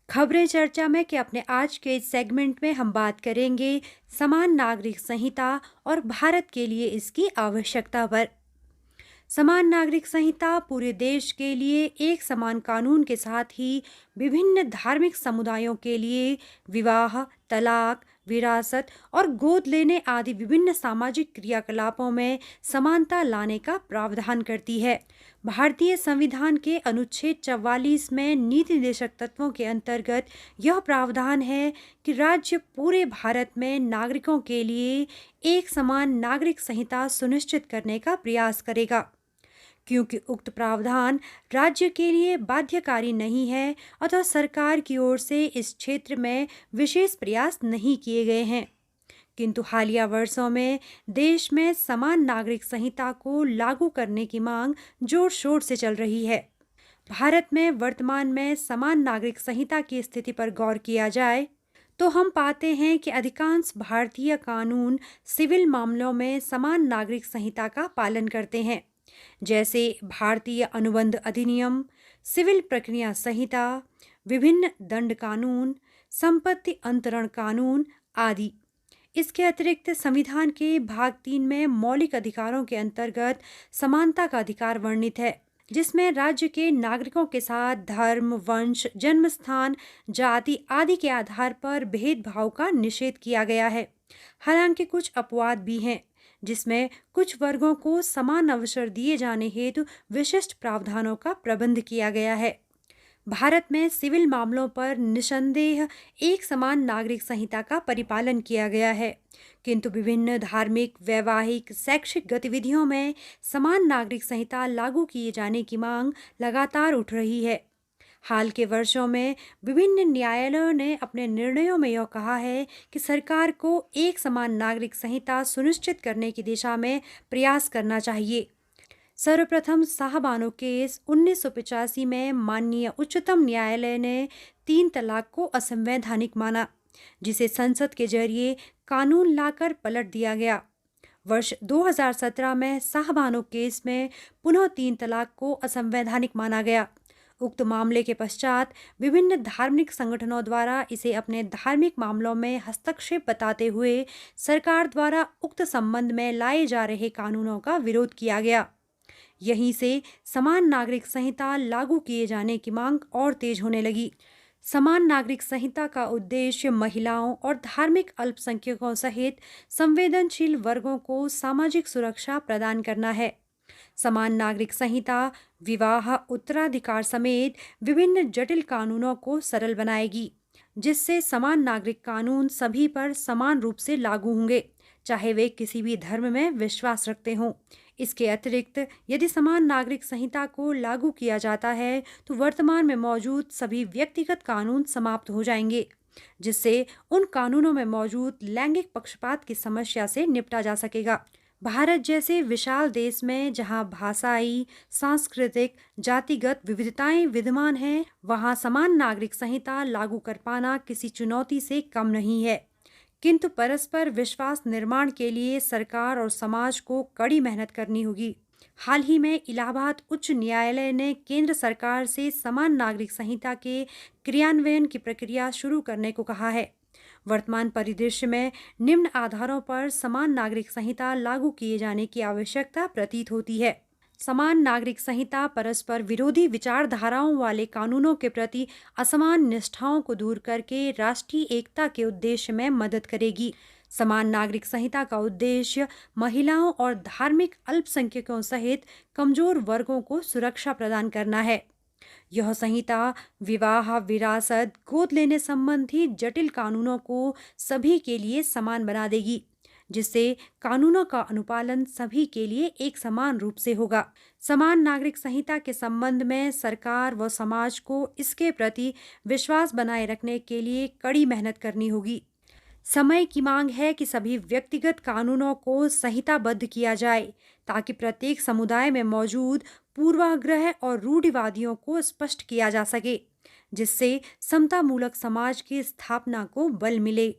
खबरें चर्चा में कि अपने आज के इस सेगमेंट में हम बात करेंगे समान नागरिक संहिता और भारत के लिए इसकी आवश्यकता पर। समान नागरिक संहिता पूरे देश के लिए एक समान कानून के साथ ही विभिन्न धार्मिक समुदायों के लिए विवाह, तलाक, विरासत और गोद लेने आदि विभिन्न सामाजिक क्रियाकलापों में समानता लाने का प्रावधान करती है। भारतीय संविधान के अनुच्छेद 44 में नीति निर्देशक तत्वों के अंतर्गत यह प्रावधान है कि राज्य पूरे भारत में नागरिकों के लिए एक समान नागरिक संहिता सुनिश्चित करने का प्रयास करेगा। क्योंकि उक्त प्रावधान राज्य के लिए बाध्यकारी नहीं है अतः सरकार की ओर से इस क्षेत्र में विशेष प्रयास नहीं किए गए हैं। किंतु हालिया वर्षों में देश में समान नागरिक संहिता को लागू करने की मांग जोर शोर से चल रही है। भारत में वर्तमान में समान नागरिक संहिता की स्थिति पर गौर किया जाए तो हम पाते हैं कि अधिकांश भारतीय कानून सिविल मामलों में समान नागरिक संहिता का पालन करते हैं, जैसे भारतीय अनुबंध अधिनियम, सिविल प्रक्रिया संहिता, विभिन्न दंड कानून, संपत्ति अंतरण कानून आदि। इसके अतिरिक्त संविधान के भाग 3 में मौलिक अधिकारों के अंतर्गत समानता का अधिकार वर्णित है, जिसमें राज्य के नागरिकों के साथ धर्म, वंश, जन्म स्थान, जाति आदि के आधार पर भेदभाव का निषेध किया गया है। हालांकि कुछ अपवाद भी हैं, जिसमें कुछ वर्गों को समान अवसर दिए जाने हेतु विशिष्ट प्रावधानों का प्रबंध किया गया है। भारत में सिविल मामलों पर निसंदेह एक समान नागरिक संहिता का परिपालन किया गया है, किंतु विभिन्न धार्मिक, वैवाहिक, शैक्षिक गतिविधियों में समान नागरिक संहिता लागू किए जाने की मांग लगातार उठ रही है। हाल के वर्षों में विभिन्न न्यायालयों ने अपने निर्णयों में यह कहा है कि सरकार को एक समान नागरिक संहिता सुनिश्चित करने की दिशा में प्रयास करना चाहिए। सर्वप्रथम शाहबानो केस 1985 में माननीय उच्चतम न्यायालय ने 3 तलाक को असंवैधानिक माना, जिसे संसद के जरिए कानून लाकर पलट दिया गया। वर्ष 2017 में शाहबानो केस में पुनः 3 तलाक को असंवैधानिक माना गया। उक्त मामले के पश्चात विभिन्न धार्मिक संगठनों द्वारा इसे अपने धार्मिक मामलों में हस्तक्षेप बताते हुए सरकार द्वारा उक्त संबंध में लाए जा रहे कानूनों का विरोध किया गया। यहीं से समान नागरिक संहिता लागू किए जाने की मांग और तेज होने लगी। समान नागरिक संहिता का उद्देश्य महिलाओं और धार्मिक अल्पसंख्यकों सहित संवेदनशील वर्गों को सामाजिक सुरक्षा प्रदान करना है। समान नागरिक संहिता विवाह, उत्तराधिकार समेत विभिन्न जटिल कानूनों को सरल बनाएगी, जिससे समान नागरिक कानून सभी पर समान रूप से लागू होंगे, चाहे वे किसी भी धर्म में विश्वास रखते हों। इसके अतिरिक्त यदि समान नागरिक संहिता को लागू किया जाता है तो वर्तमान में मौजूद सभी व्यक्तिगत कानून समाप्त हो जाएंगे, जिससे उन कानूनों में मौजूद लैंगिक पक्षपात की समस्या से निपटा जा सकेगा। भारत जैसे विशाल देश में जहां भाषाई, सांस्कृतिक, जातिगत विविधताएं विद्यमान हैं, वहां समान नागरिक संहिता लागू कर पाना किसी चुनौती से कम नहीं है। किंतु परस्पर विश्वास निर्माण के लिए सरकार और समाज को कड़ी मेहनत करनी होगी। हाल ही में इलाहाबाद उच्च न्यायालय ने केंद्र सरकार से समान नागरिक संहिता के क्रियान्वयन की प्रक्रिया शुरू करने को कहा है। वर्तमान परिदृश्य में निम्न आधारों पर समान नागरिक संहिता लागू किए जाने की आवश्यकता प्रतीत होती है। समान नागरिक संहिता परस्पर विरोधी विचारधाराओं वाले कानूनों के प्रति असमान निष्ठाओं को दूर करके राष्ट्रीय एकता के उद्देश्य में मदद करेगी। समान नागरिक संहिता का उद्देश्य महिलाओं और धार्मिक अल्पसंख्यकों सहित कमजोर वर्गों को सुरक्षा प्रदान करना है। यह संहिता विवाह, विरासत, गोद लेने संबंधी जटिल कानूनों को सभी के लिए समान बना देगी, जिससे कानूनों का अनुपालन सभी के लिए एक समान रूप से होगा। समान नागरिक संहिता के संबंध में सरकार व समाज को इसके प्रति विश्वास बनाए रखने के लिए कड़ी मेहनत करनी होगी। समय की मांग है कि सभी व्यक्तिगत कानूनों को संहिताबद्ध किया जाए, ताकि प्रत्येक समुदाय में मौजूद पूर्वाग्रह और रूढ़िवादियों को स्पष्ट किया जा सके, जिससे समतामूलक समाज की स्थापना को बल मिले।